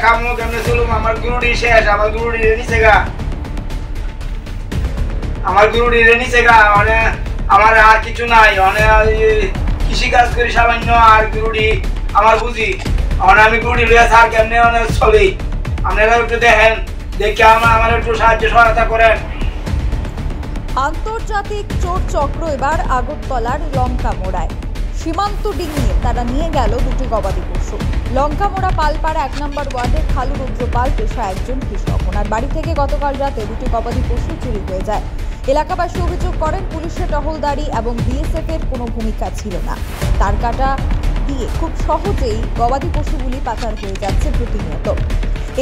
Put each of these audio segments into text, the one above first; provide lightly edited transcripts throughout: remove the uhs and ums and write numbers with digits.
খামু কেমনে চলুম আমার গুরুডি শেষ আমার গুরুডি নিচে গা মানে আমার আর কিছু নাই মানে কৃষি কাজ করি সামান্য আর গুরুডি আমার বুঝি মানে আমি গুরুডি লইয়া স্যার কেমনে মানে চলি আপনারা একটু দেখেন দেখে আমার একটু সাহায্য সহায়তা করেন। আন্তর্জাতিক চোর চক্র এবার আগরতলার লঙ্কামোড়ায় সীমান্ত ডিঙিয়ে তারা নিয়ে গেল দুটি গবাদি পশু। লঙ্কামোড়া পালপাড়া 1 নম্বর ওয়ার্ডের খালু রুদ্রপাল পেশা একজন কৃষক। ওনার বাড়ি থেকে গতকাল রাতে দুটি গবাদি পশু চুরি হয়ে যায়। এলাকাবাসী অভিযোগ করেন পুলিশের টহলদারি এবং বিএসএফ এর কোনো ভূমিকা ছিল না। তার কাটা দিয়ে খুব সহজেই গবাদি পশুগুলি পাচার হয়ে যাচ্ছে প্রতিনিয়ত।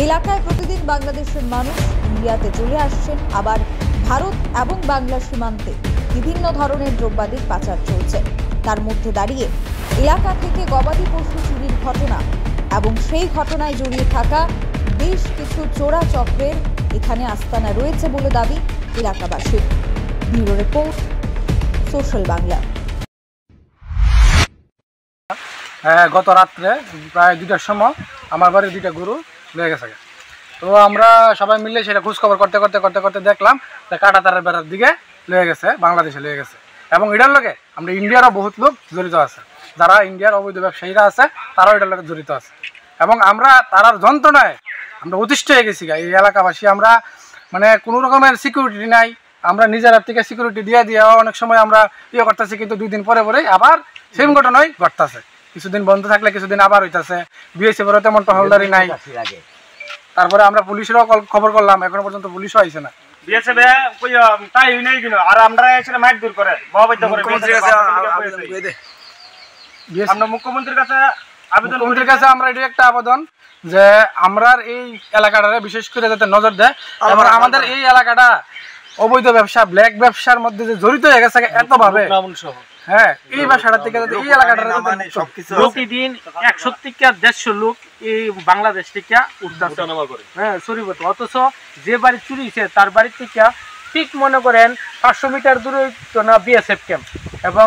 এলাকায় প্রতিদিন বাংলাদেশের মানুষ ইন্ডিয়াতে চলে আসছেন, আবার ভারত এবং বাংলা সীমান্তে বিভিন্ন ধরনের দ্রব্যাদির পাচার চলছে। তার মধ্যে দাঁড়িয়ে এলাকা থেকে গবাদি পশু চুরির ঘটনা এবং সেই ঘটনায় জড়িয়ে থাকা বেশ কিছু চোরা চক্রের এখানে আস্তানা রয়েছে বলে দাবি এলাকাবাসীর। Bureau report, social Bangla. গত রাত্রে প্রায় 2টার সময় আমার বাড়ির 2টা গরু লেগে গেছে। তো আমরা সবাই মিলে সেটা খোঁজখবর করতে করতে করতে করতে দেখলাম যে কাঁটাতারের বেড়ার দিকে লেগে গেছে, বাংলাদেশে লেগে গেছে। এবং এটার লগে আমরা ইন্ডিয়ারও বহুত লোক জড়িত আছে, যারা ইন্ডিয়ার অবৈধ ব্যবসায়ীরা আছে তারাও এটার লগে জড়িত আছে। এবং আমরা তারার যন্ত্রণায় আমরা অতিষ্ঠ হয়ে গেছি। এই এলাকাবাসী আমরা মানে কোনো রকমের সিকিউরিটি নাই, আমরা নিজের থেকে সিকিউরিটি দিয়ে অনেক সময় আমরা করতেছি, কিন্তু 2 দিন পরে পরেই আবার সেম ঘটনাই ঘটতেছে। কিছুদিন বন্ধ থাকলে কিছুদিন আবার হইতেছে। বিএসএফেরও তেমন টহলদারি নাই। তারপরে আমরা পুলিশেরও খবর করলাম, এখনো পর্যন্ত পুলিশও আইছে না। মুখ্যমন্ত্রীর কাছে আমরা এটা একটা আবেদন যে আমরা এই এলাকাটা বিশেষ করে যাতে নজর দেয় এবং আমাদের এই এলাকাটা অবৈধ ব্যবসা, ব্ল্যাক ব্যবসার মধ্যে যে জড়িত হয়ে গেছে এত ভাবে, হ্যাঁ এই ব্যবসাটা থেকে এই এলাকাটা প্রতিদিন 100 থেকে 150 লোক এই বাংলাদেশ থেকে উঠতেছে, হ্যাঁ শরীবত। অথচ যে বাড়ি চুরি হয়েছে তার বাড়ি থেকে ঠিক মনে করেন 500 মিটার দূরে তো না বিএসএফ ক্যাম্প এবং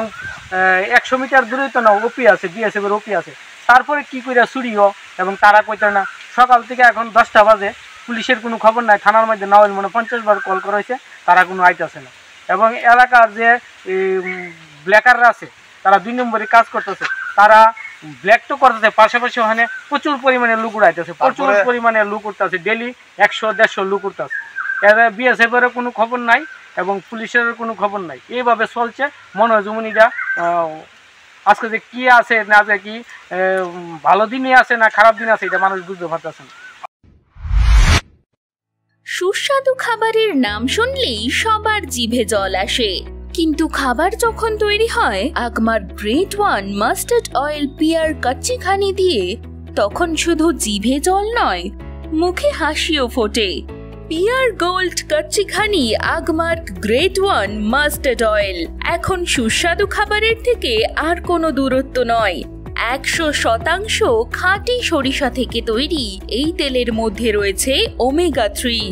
100 মিটার দূরে তো না ওপি আছে, বিএসএফ এর ওপি আছে। তারপরে কি করে চুরিও এবং তারা কইতে না। সকাল থেকে এখন 10টা বাজে পুলিশের কোনো খবর নাই। থানার মধ্যে না হইলে 50 বার কল করা হয়েছে, তারা কোনো আইতেছে না। এবং এলাকার যে ব্ল্যাকাররা আছে তারা 2 নম্বরে কাজ করতেছে, তারা ব্ল্যাক তো করতেছে, পাশাপাশি ওখানে প্রচুর পরিমাণে লুক উড়াইতেছে, প্রচুর পরিমাণে লুক উঠতেছে, ডেলি 100-150 লুক উঠতেছে। বিএসএফ এর কোনো খবর নাই এবং পুলিশের কোনো খবর নাই। এইভাবে চলছে। মনে হয় জমুনিটা আজকে যে কি আছে না যে কি ভালো দিনই আছে না খারাপ দিন আছে এটা মানুষ বুঝতে পারতেছে না। সুস্বাদু খাবারের নাম শুনলেই সবার জিভে জল আসে, কিন্তু খাবার যখন তৈরি হয় আগমার গ্রেট 1 মাস্টার্ড অয়েল পিয়ার কাচ্চিখানি দিয়ে, তখন শুধু জিভে জল নয়, মুখে হাসিও ফোটে। পিয়ার gold kachi ghani Agmark grade 1 mustard oil এখন সুস্বাদু খাবারের থেকে আর কোনো দূরত্ব নয়। 100% খাঁটি সরিষা থেকে তৈরি এই তেলের মধ্যে রয়েছে ওমেগা 3।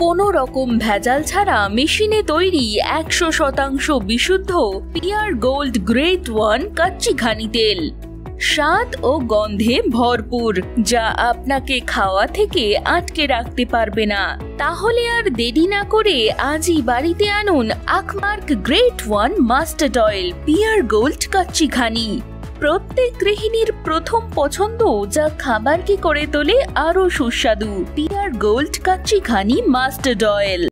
কোনো রকম ভেজাল ছাড়া মেশিনে তৈরি 100% বিশুদ্ধ পিয়ার গোল্ড গ্রেট 1 কাচ্চিখানি তেল। স্বাদ ও গন্ধে ভরপুর, যা আপনাকে খাওয়া থেকে আটকে রাখতে পারবে না। তাহলে আর দেরি না করে আজই বাড়িতে আনুন আগমার্ক গ্রেট 1 মাস্টার্ড অয়েল পিয়ার গোল্ড কাচ্চিখানি। প্রত্যেক গৃহিণীর প্রথম পছন্দ, যা খাবারকে করে তোলে আরো সুস্বাদু। পিয়ার গোল্ড কাচ্চিখানি মাস্টার্ড অয়েল।